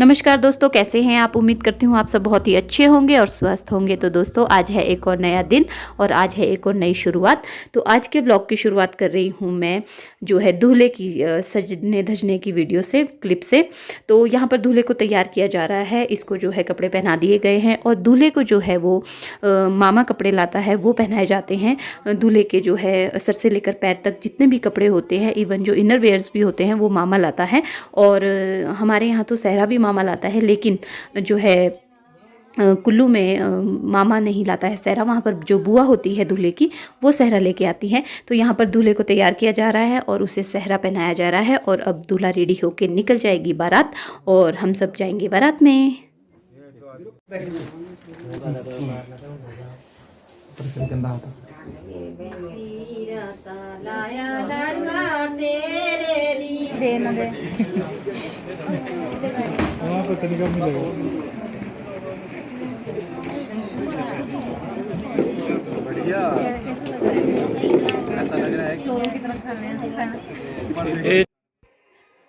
नमस्कार दोस्तों, कैसे हैं आप। उम्मीद करती हूँ आप सब बहुत ही अच्छे होंगे और स्वस्थ होंगे। तो दोस्तों, आज है एक और नया दिन और आज है एक और नई शुरुआत। तो आज के ब्लॉग की शुरुआत कर रही हूँ मैं जो है दूल्हे की सजने धजने की वीडियो से, क्लिप से। तो यहाँ पर दूल्हे को तैयार किया जा रहा है। इसको जो है कपड़े पहना दिए गए हैं और दूल्हे को जो है वो मामा कपड़े लाता है वो पहनाए जाते हैं। दूल्हे के जो है सर से लेकर पैर तक जितने भी कपड़े होते हैं, इवन जो इनर वेयर्स भी होते हैं, वो मामा लाता है। और हमारे यहाँ तो सहरा भी मामा लाता है, लेकिन जो है कुल्लू में मामा नहीं लाता है सहरा। वहाँ पर जो बुआ होती है दूल्हे की, वो सहरा लेके आती है। तो यहाँ पर दूल्हे को तैयार किया जा रहा है और उसे सहरा पहनाया जा रहा है। और अब दूल्हा रेडी होके निकल जाएगी बारात और हम सब जाएंगे बारात में। बढ़िया, ऐसा लग रहा है।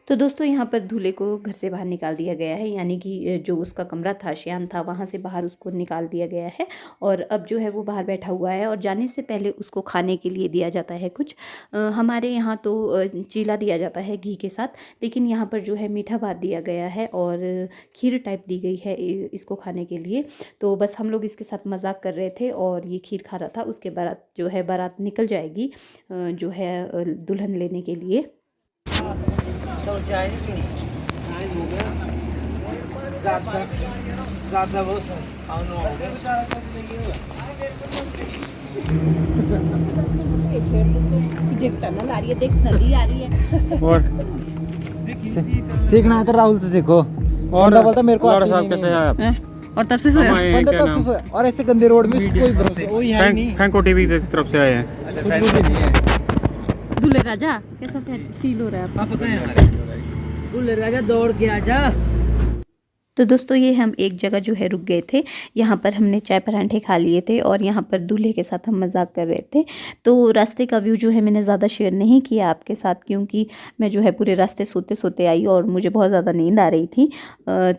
तो दोस्तों, यहाँ पर दूल्हे को घर से बाहर निकाल दिया गया है, यानी कि जो उसका कमरा था, शयान था, वहाँ से बाहर उसको निकाल दिया गया है। और अब जो है वो बाहर बैठा हुआ है और जाने से पहले उसको खाने के लिए दिया जाता है कुछ। हमारे यहाँ तो चीला दिया जाता है घी के साथ, लेकिन यहाँ पर जो है मीठा भात दिया गया है और खीर टाइप दी गई है इसको खाने के लिए। तो बस हम लोग इसके साथ मजाक कर रहे थे और ये खीर खा रहा था। उसके बाद जो है बारात निकल जाएगी जो है दुल्हन लेने के लिए। तो जाएगी टाइम हो गया, ज़्यादा वो खाना हो गया। देख चैनल आ रही है, देख नदी आ रही है। और सीखना है तो राहुल से सीखो। और बोलता मेरे को लौड़ा साहब कैसे हैं आप? और तब से सोया बंदा तब से सोया। और ऐसे गंदे रोड में कोई भरोसा वही है नहीं। फैंको टीवी की तरफ से आए हैं। दूल्हे राजा कैसा फील हो रहा है आपको? पता है हमारे दूल्हे राजा दौड़ के आजा। तो दोस्तों, ये हम एक जगह जो है रुक गए थे। यहाँ पर हमने चाय परांठे खा लिए थे और यहाँ पर दूल्हे के साथ हम मजाक कर रहे थे। तो रास्ते का व्यू जो है मैंने ज़्यादा शेयर नहीं किया आपके साथ, क्योंकि मैं जो है पूरे रास्ते सोते सोते आई और मुझे बहुत ज़्यादा नींद आ रही थी।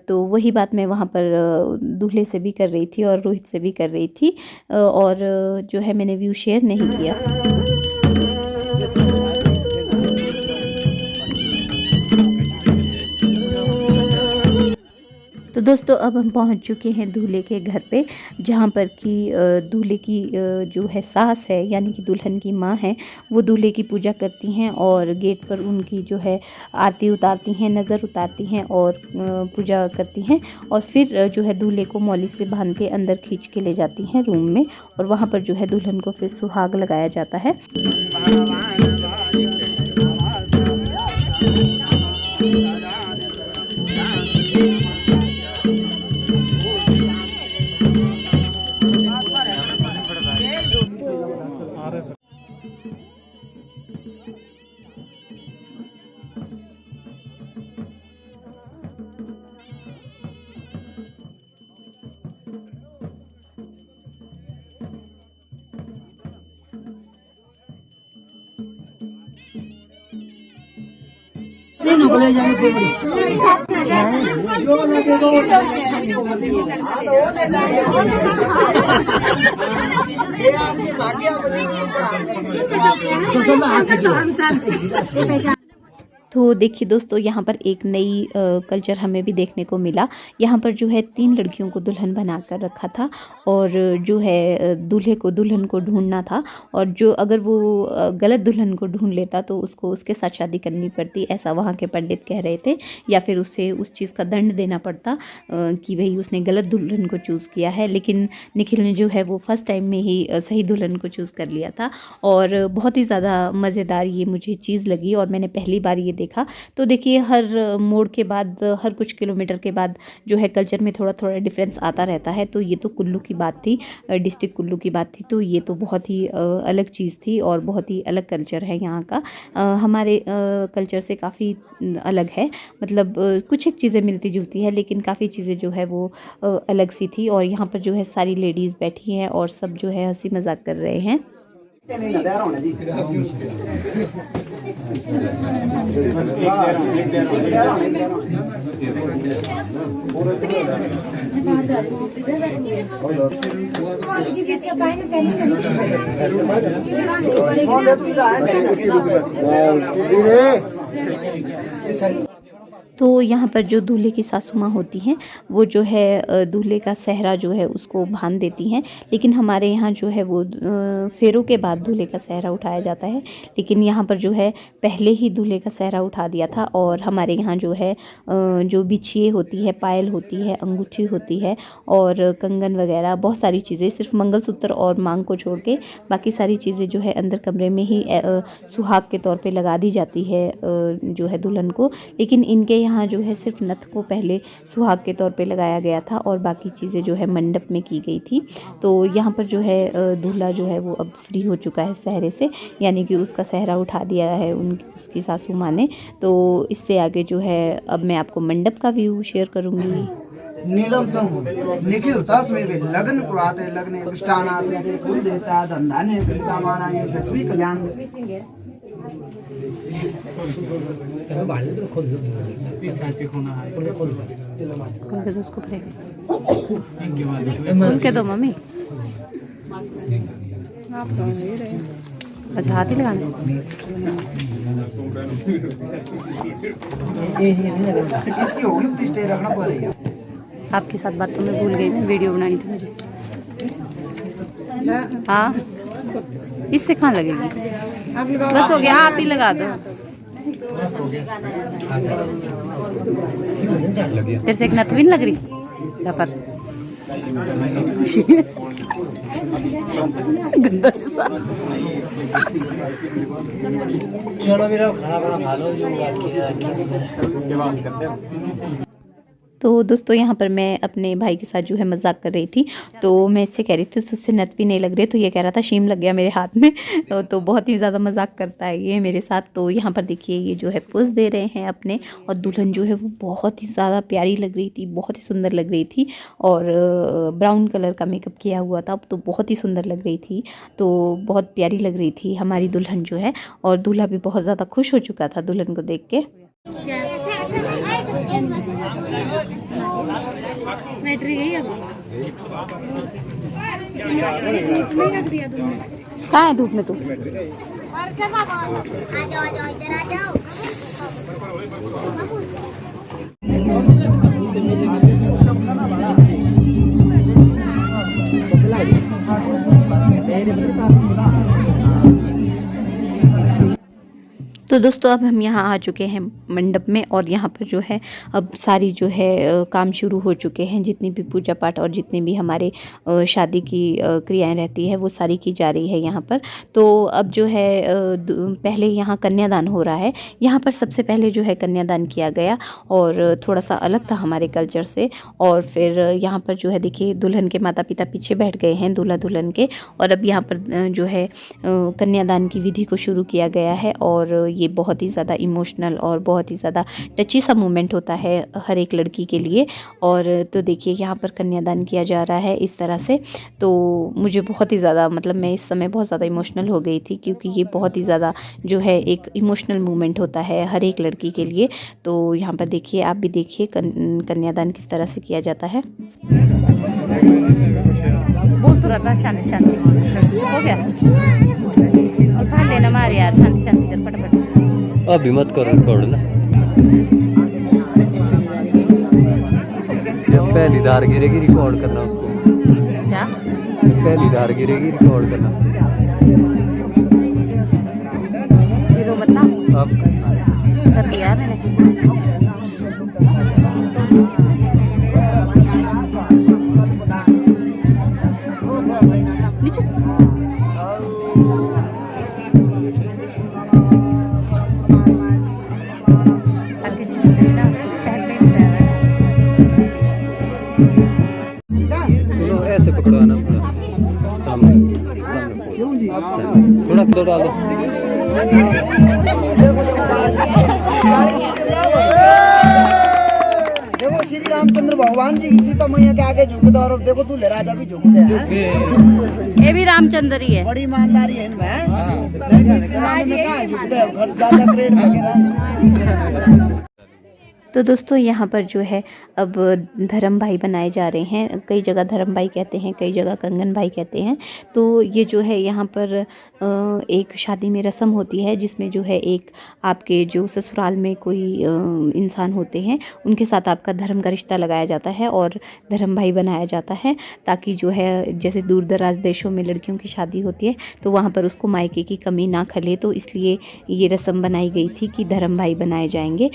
तो वही बात मैं वहाँ पर दूल्हे से भी कर रही थी और रोहित से भी कर रही थी, और जो है मैंने व्यू शेयर नहीं किया। तो दोस्तों, अब हम पहुंच चुके हैं दूल्हे के घर पे, जहां पर कि दूल्हे की जो है सास है, यानी कि दुल्हन की माँ है, वो दूल्हे की पूजा करती हैं और गेट पर उनकी जो है आरती उतारती हैं, नज़र उतारती हैं और पूजा करती हैं। और फिर जो है दूल्हे को मौली से बांध के अंदर खींच के ले जाती हैं रूम में, और वहाँ पर जो है दुल्हन को फिर सुहाग लगाया जाता है। तो देखिए दोस्तों, यहाँ पर एक नई कल्चर हमें भी देखने को मिला। यहाँ पर जो है 3 लड़कियों को दुल्हन बना कर रखा था और जो है दूल्हे को दुल्हन को ढूंढना था, और जो अगर वो गलत दुल्हन को ढूंढ लेता तो उसको उसके साथ शादी करनी पड़ती, ऐसा वहाँ के पंडित कह रहे थे, या फिर उसे उस चीज़ का दंड देना पड़ता कि भाई उसने गलत दुल्हन को चूज़ किया है। लेकिन निखिल ने जो है वो फर्स्ट टाइम में ही सही दुल्हन को चूज़ कर लिया था और बहुत ही ज़्यादा मज़ेदार ये मुझे चीज़ लगी और मैंने पहली बार ये देखा। तो देखिए, हर मोड़ के बाद, हर कुछ किलोमीटर के बाद जो है कल्चर में थोड़ा थोड़ा डिफरेंस आता रहता है। तो ये तो कुल्लू की बात थी, डिस्ट्रिक्ट कुल्लू की बात थी, तो ये तो बहुत ही अलग चीज़ थी और बहुत ही अलग कल्चर है यहाँ का। हमारे कल्चर से काफ़ी अलग है, मतलब कुछ एक चीज़ें मिलती जुलती है, लेकिन काफ़ी चीज़ें जो है वो अलग सी थी। और यहाँ पर जो है सारी लेडीज़ बैठी हैं और सब जो है हंसी मजाक कर रहे हैं। तो यहाँ पर जो दूल्हे की सासू माँ होती हैं वो जो है दूल्हे का सेहरा जो है उसको बांध देती हैं। लेकिन हमारे यहाँ जो है वो फेरों के बाद दूल्हे का सेहरा उठाया जाता है। लेकिन यहाँ पर जो है पहले ही दूल्हे का सेहरा उठा दिया था। और हमारे यहाँ जो है जो बिछिए होती है, पायल होती है, अंगूठी होती है और कंगन वगैरह बहुत सारी चीज़ें, सिर्फ मंगलसूत्र और मांग को छोड़ के बाकी सारी चीज़ें जो है अंदर कमरे में ही सुहाग के तौर पे लगा दी जाती है जो है दुल्हन को। लेकिन इनके यहाँ जो है सिर्फ नथ को पहले सुहाग के तौर पे लगाया गया था और बाकी चीज़ें जो है मंडप में की गई थी। तो यहाँ पर जो है दूल्हा जो है वो अब फ्री हो चुका है सहरे से, यानी कि उसका सहरा उठा दिया है उसकी सासू माँ ने। तो इससे आगे जो है अब मैं आपको मंडप का व्यू शेयर करूँगी। नीलम संग निखिल तस्में वे लग्न पुराते लग्ने विष्टानाते कुल देवता धंधाने पिता माना यशस्वी कल्याण। उनके दो मम्मी, अच्छा हाथ ही लगाने। इसकी होगी प्रतिष्ठा रखना पड़ेगा। आपके साथ बात तो मैं भूल गई, मैं वीडियो बनानी थी मुझे। हाँ इससे कहाँ लगेगी, बस हो गया, आप ही लगा दो। तेरे से एक नथ भी नहीं लग रही पर गंदा सा। चलो मेरा खाना बड़ा खा लो जो बाकी है। तो दोस्तों यहाँ पर मैं अपने भाई के साथ जो है मजाक कर रही थी। तो मैं इससे कह रही थी तुझसे नथ भी नहीं लग रही, तो ये कह रहा था शीम लग गया मेरे हाथ में। तो बहुत ही ज़्यादा मजाक करता है ये मेरे साथ। तो यहाँ पर देखिए ये जो है पोज दे रहे हैं अपने, और दुल्हन जो है वो बहुत ही ज़्यादा प्यारी लग रही थी, बहुत ही सुंदर लग रही थी। और ब्राउन कलर का मेकअप किया हुआ था तो बहुत ही सुंदर लग रही थी, तो बहुत प्यारी लग रही थी हमारी दुल्हन जो है। और दूल्हा भी बहुत ज़्यादा खुश हो चुका था दुल्हन को देख के। कहाँ है धूप में तू? तो दोस्तों अब हम यहाँ आ चुके हैं मंडप में, और यहाँ पर जो है अब सारी जो है काम शुरू हो चुके हैं। जितनी भी पूजा पाठ और जितनी भी हमारे शादी की क्रियाएं रहती है वो सारी की जा रही है यहाँ पर। तो अब जो है पहले यहाँ कन्यादान हो रहा है। यहाँ पर सबसे पहले जो है कन्यादान किया गया और थोड़ा सा अलग था हमारे कल्चर से। और फिर यहाँ पर जो है देखिए दुल्हन के माता पिता पीछे बैठ गए हैं दूल्हा दुल्हन के, और अब यहाँ पर जो है कन्यादान की विधि को शुरू किया गया है। और ये बहुत ही ज़्यादा इमोशनल और बहुत ही ज़्यादा टची सा मोमेंट होता है हर एक लड़की के लिए। और तो देखिए यहाँ पर कन्यादान किया जा रहा है इस तरह से। तो मुझे बहुत ही ज़्यादा मतलब मैं इस समय बहुत ज़्यादा इमोशनल हो गई थी, क्योंकि ये बहुत ही ज़्यादा जो है एक इमोशनल मोमेंट होता है हर एक लड़की के लिए। तो यहाँ पर देखिए, आप भी देखिए कन्यादान किस तरह से किया जाता है। बोल तो रहा था शांति शांति हो गया, और भाग लेना मारे यार, शांति शांति कर फटाफट। अभी मत करो रिकॉर्ड ना, जब पहली धार गिरेगी रिकॉर्ड करना उसको। क्या पहली धार गिरेगी रिकॉर्ड करना। हीरो मत ना, अब कर दिया मैंने। नीचे सुनो, ऐसे पकड़वाना थोड़ा सामने सामने थोड़ा दो डालो। देखो श्री रामचंद्र भगवान जी सीता मैया के आगे झुकते और देखो दूल्हे राजा भी झुकते हैं। ये भी रामचंद्र ही है। बड़ी ईमानदारी है इनमें। नहीं कहाँ झुकते हैं, घर ज्यादा क्रेड वगैरह। तो दोस्तों यहाँ पर जो है अब धर्म भाई बनाए जा रहे हैं। कई जगह धर्म भाई कहते हैं, कई जगह कंगन भाई कहते हैं। तो ये जो है यहाँ पर एक शादी में रस्म होती है जिसमें जो है एक आपके जो ससुराल में कोई इंसान होते हैं उनके साथ आपका धर्म का रिश्ता लगाया जाता है और धर्म भाई बनाया जाता है, ताकि जो है जैसे दूर दराज देशों में लड़कियों की शादी होती है तो वहाँ पर उसको मायके की कमी ना खले, तो इसलिए ये रस्म बनाई गई थी कि धर्म भाई बनाए जाएंगे।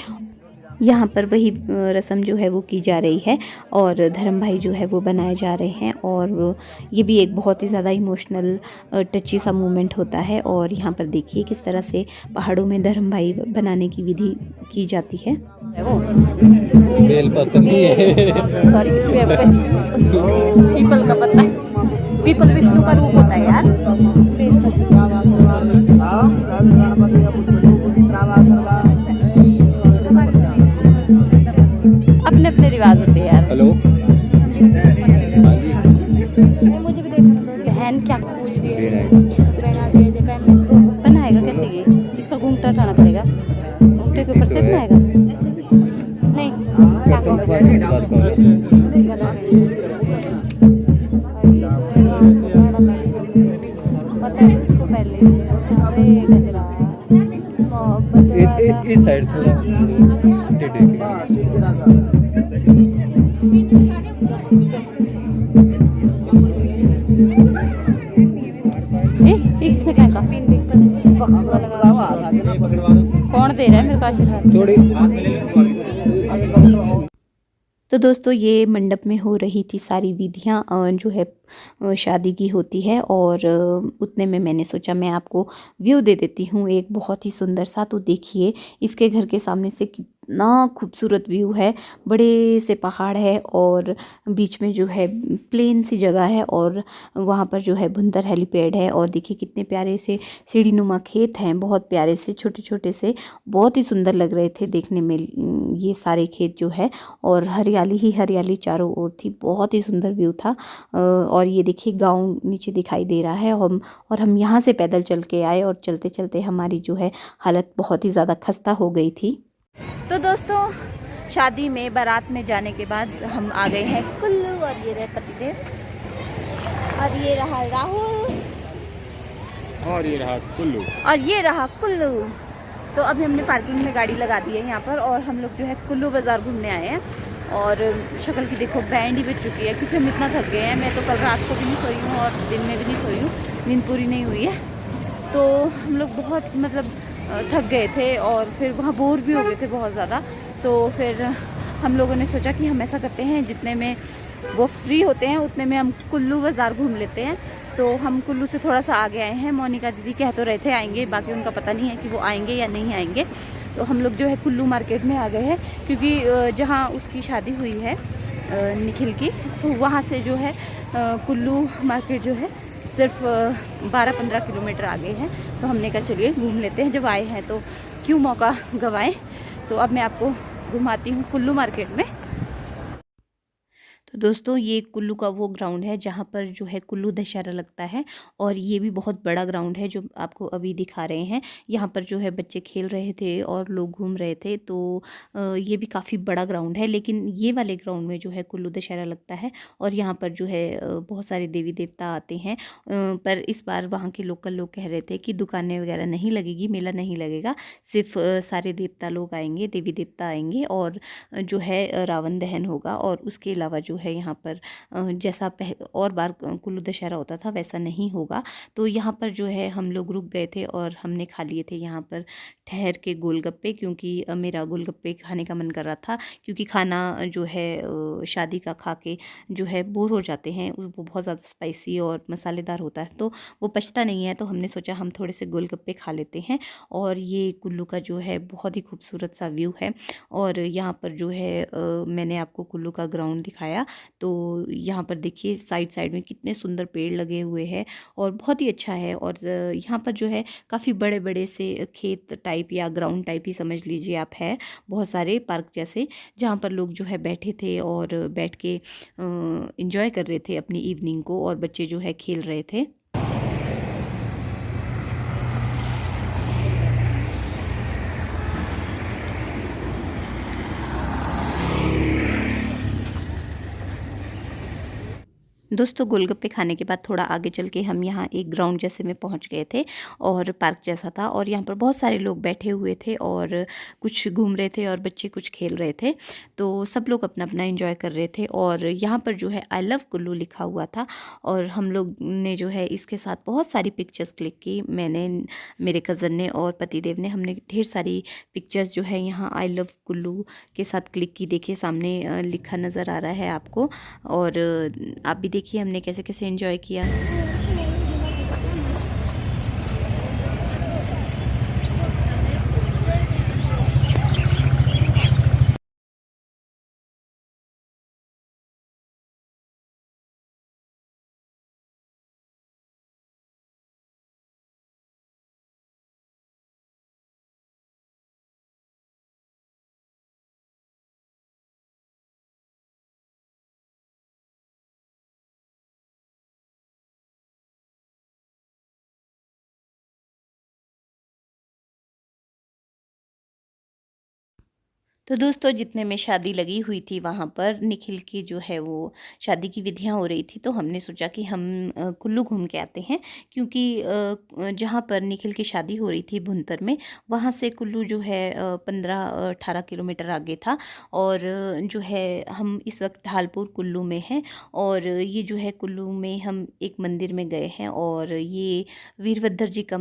यहाँ पर वही रस्म जो है वो की जा रही है और धर्म भाई जो है वो बनाए जा रहे हैं। और ये भी एक बहुत ही ज़्यादा इमोशनल टची सा मोमेंट होता है। और यहाँ पर देखिए किस तरह से पहाड़ों में धर्म भाई बनाने की विधि की जाती है। बेल पत्र नहीं है, सॉरी, पीपल का पत्ता। पीपल विष्णु का रूप होता है यार। अपने अपने रिवाज होते हैं यार। हेलो हाँ जी, मुझे भी देखना दो। बहन क्या पूछ रही है? बनाएगा कैसे ये? इसका घूंघटा उठाना पड़ेगा। घूंघटे के ऊपर से बनाएगा? नहीं, बात करो। इस साइड थोड़ा किसने फेंका? कौन दे रहा है मेरे पास आशीर्वाद? थोड़ी। तो दोस्तों ये मंडप में हो रही थी सारी विधियाँ जो है शादी की होती है। और उतने में मैंने सोचा मैं आपको व्यू दे देती हूँ एक बहुत ही सुंदर सा। तो देखिए इसके घर के सामने से कितना खूबसूरत व्यू है। बड़े से पहाड़ है और बीच में जो है प्लेन सी जगह है और वहाँ पर जो है भुंतर हेलीपैड है। और देखिए कितने प्यारे से सीढ़ीनुमा खेत हैं, बहुत प्यारे से छोटे छोटे से, बहुत ही सुंदर लग रहे थे देखने में ये सारे खेत जो है। और हरियाली ही हरियाली चारों ओर थी, बहुत ही सुंदर व्यू था। और ये देखिए गांव नीचे दिखाई दे रहा है। और हम यहाँ से पैदल चल के आए और चलते चलते हमारी जो है हालत बहुत ही ज़्यादा खस्ता हो गई थी। तो दोस्तों शादी में बारात में जाने के बाद हम आ गए हैं कुल्लू। और ये रहे पतिदेव और ये रहा राहुल और ये रहा कुल्लू। और ये रहा कुल्लू। तो अभी हमने पार्किंग में गाड़ी लगा दी है यहाँ पर और हम लोग जो है कुल्लू बाज़ार घूमने आए हैं। और शक्ल की देखो बैंड ही बज चुकी है क्योंकि हम इतना थक गए हैं। मैं तो कल रात को भी नहीं सोई हूँ और दिन में भी नहीं सोई हूँ, नींद पूरी नहीं हुई है। तो हम लोग बहुत मतलब थक गए थे और फिर वहाँ बोर भी हो गए थे बहुत ज़्यादा। तो फिर हम लोगों ने सोचा कि हम ऐसा करते हैं जितने में वो फ्री होते हैं उतने में हम कुल्लू बाज़ार घूम लेते हैं। तो हम कुल्लू से थोड़ा सा आगे आए हैं। मोनिका दीदी कह तो रहे थे आएंगे, बाकी उनका पता नहीं है कि वो आएंगे या नहीं आएंगे। तो हम लोग जो है कुल्लू मार्केट में आ गए हैं क्योंकि जहाँ उसकी शादी हुई है निखिल की, तो वहाँ से जो है कुल्लू मार्केट जो है सिर्फ 12-15 किलोमीटर आगे है। तो हमने कहा चलिए घूम लेते हैं, जब आए हैं तो क्यों मौका गंवाएं। तो अब मैं आपको घुमाती हूँ कुल्लू मार्केट में। तो दोस्तों ये कुल्लू का वो ग्राउंड है जहाँ पर जो है कुल्लू दशहरा लगता है। और ये भी बहुत बड़ा ग्राउंड है जो आपको अभी दिखा रहे हैं। यहाँ पर जो है बच्चे खेल रहे थे और लोग घूम रहे थे। तो ये भी काफ़ी बड़ा ग्राउंड है, लेकिन ये वाले ग्राउंड में जो है कुल्लू दशहरा लगता है। और यहाँ पर जो है बहुत सारे देवी देवता आते हैं। पर इस बार वहाँ के लोकल लोग कह रहे थे कि दुकानें वगैरह नहीं लगेगी, मेला नहीं लगेगा, सिर्फ सारे देवता लोग आएंगे, देवी देवता आएंगे और जो है रावण दहन होगा। और उसके अलावा जो है यहाँ पर जैसा और बार कुल्लू दशहरा होता था वैसा नहीं होगा। तो यहाँ पर जो है हम लोग रुक गए थे और हमने खा लिए थे यहाँ पर ठहर के गोलगप्पे, क्योंकि मेरा गोलगप्पे खाने का मन कर रहा था। क्योंकि खाना जो है शादी का खा के जो है बोर हो जाते हैं, वो बहुत ज़्यादा स्पाइसी और मसालेदार होता है तो वो पचता नहीं है। तो हमने सोचा हम थोड़े से गोलगप्पे खा लेते हैं। और ये कुल्लू का जो है बहुत ही खूबसूरत सा व्यू है। और यहाँ पर जो है मैंने आपको कुल्लू का ग्राउंड दिखाया। तो यहाँ पर देखिए साइड साइड में कितने सुंदर पेड़ लगे हुए हैं और बहुत ही अच्छा है। और यहाँ पर जो है काफ़ी बड़े बड़े से खेत टाइप या ग्राउंड टाइप ही समझ लीजिए आप, है बहुत सारे पार्क जैसे, जहाँ पर लोग जो है बैठे थे और बैठ के इंजॉय कर रहे थे अपनी इवनिंग को, और बच्चे जो है खेल रहे थे। दोस्तों गोलगप्पे खाने के बाद थोड़ा आगे चल के हम यहाँ एक ग्राउंड जैसे में पहुँच गए थे और पार्क जैसा था, और यहाँ पर बहुत सारे लोग बैठे हुए थे और कुछ घूम रहे थे और बच्चे कुछ खेल रहे थे। तो सब लोग अपना अपना एंजॉय कर रहे थे, और यहाँ पर जो है आई लव कुल्लू लिखा हुआ था, और हम लोग ने जो है इसके साथ बहुत सारी पिक्चर्स क्लिक की। मैंने, मेरे कज़न ने और पतिदेव ने, हमने ढेर सारी पिक्चर्स जो है यहाँ आई लव कुल्लू के साथ क्लिक की। देखिए सामने लिखा नज़र आ रहा है आपको, और आप भी देखिए हमने कैसे कैसे एंजॉय किया। तो दोस्तों जितने में शादी लगी हुई थी वहाँ पर निखिल की जो है वो शादी की विधियाँ हो रही थी, तो हमने सोचा कि हम कुल्लू घूम के आते हैं, क्योंकि जहाँ पर निखिल की शादी हो रही थी भुंतर में, वहाँ से कुल्लू जो है 15-18 किलोमीटर आगे था। और जो है हम इस वक्त ढालपुर कुल्लू में हैं, और ये जो है कुल्लू में हम एक मंदिर में गए हैं, और ये वीरभद्र जी का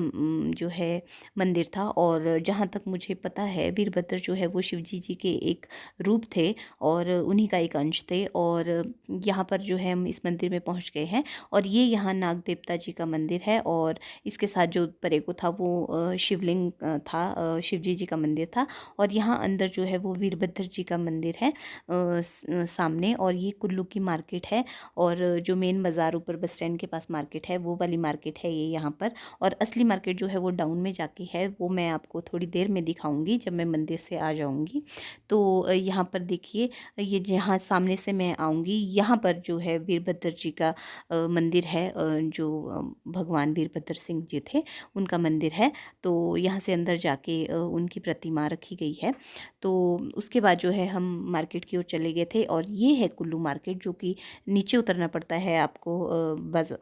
जो है मंदिर था। और जहाँ तक मुझे पता है वीरभद्र जो है वो शिव जी के एक रूप थे और उन्हीं का एक अंश थे। और यहाँ पर जो है हम इस मंदिर में पहुँच गए हैं, और ये यहाँ नाग देवता जी का मंदिर है, और इसके साथ जो परे को था वो शिवलिंग था, शिव जी का मंदिर था। और यहाँ अंदर जो है वो वीरभद्र जी का मंदिर है सामने। और ये कुल्लू की मार्केट है, और जो मेन बाज़ार ऊपर बस स्टैंड के पास मार्केट है वो वाली मार्केट है ये यहाँ पर। और असली मार्केट जो है वो डाउन में जाके है, वो मैं आपको थोड़ी देर में दिखाऊंगी जब मैं मंदिर से आ जाऊंगी। तो यहाँ पर देखिए, ये जहाँ सामने से मैं आऊँगी यहाँ पर जो है वीरभद्र जी का मंदिर है, जो भगवान वीरभद्र सिंह जी थे उनका मंदिर है। तो यहाँ से अंदर जाके उनकी प्रतिमा रखी गई है। तो उसके बाद जो है हम मार्केट की ओर चले गए थे, और ये है कुल्लू मार्केट, जो कि नीचे उतरना पड़ता है आपको,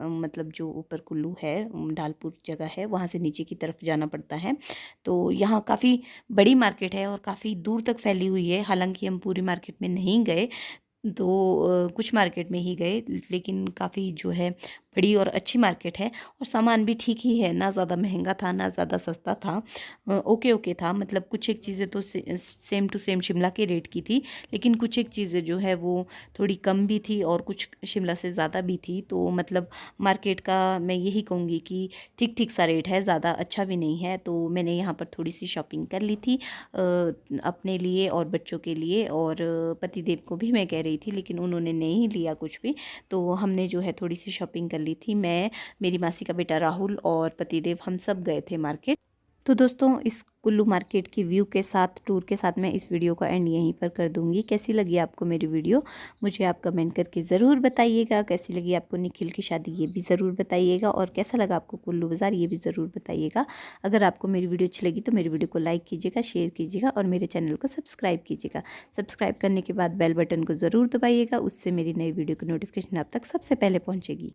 मतलब जो ऊपर कुल्लू है ढालपुर जगह है वहाँ से नीचे की तरफ जाना पड़ता है। तो यहाँ काफ़ी बड़ी मार्केट है और काफ़ी दूर तक फैली हुई है। हालांकि हम पूरी मार्केट में नहीं गए, तो कुछ मार्केट में ही गए, लेकिन काफ़ी जो है बड़ी और अच्छी मार्केट है, और सामान भी ठीक ही है, ना ज़्यादा महंगा था ना ज़्यादा सस्ता था, ओके ओके था। मतलब कुछ एक चीज़ें तो सेम टू सेम शिमला के रेट की थी, लेकिन कुछ एक चीज़ें जो है वो थोड़ी कम भी थी और कुछ शिमला से ज़्यादा भी थी। तो मतलब मार्केट का मैं यही कहूँगी कि ठीक ठीक सा रेट है, ज़्यादा अच्छा भी नहीं है। तो मैंने यहाँ पर थोड़ी सी शॉपिंग कर ली थी अपने लिए और बच्चों के लिए, और पतिदेव को भी मैं कह रही थी, लेकिन उन्होंने नहीं लिया कुछ भी। तो हमने जो है थोड़ी सी शॉपिंग कर ली थी, मैं, मेरी मासी का बेटा राहुल और पतिदेव, हम सब गए थे मार्केट। तो दोस्तों इस कुल्लू मार्केट की व्यू के साथ, टूर के साथ मैं इस वीडियो का एंड यहीं पर कर दूंगी। कैसी लगी आपको मेरी वीडियो मुझे आप कमेंट करके ज़रूर बताइएगा। कैसी लगी आपको निखिल की शादी ये भी ज़रूर बताइएगा, और कैसा लगा आपको कुल्लू बाज़ार ये भी ज़रूर बताइएगा। अगर आपको मेरी वीडियो अच्छी लगी तो मेरी वीडियो को लाइक कीजिएगा, शेयर कीजिएगा, और मेरे चैनल को सब्सक्राइब कीजिएगा। सब्सक्राइब करने के बाद बेल बटन को ज़रूर दबाइएगा, उससे मेरी नई वीडियो की नोटिफिकेशन आप तक सबसे पहले पहुँचेगी।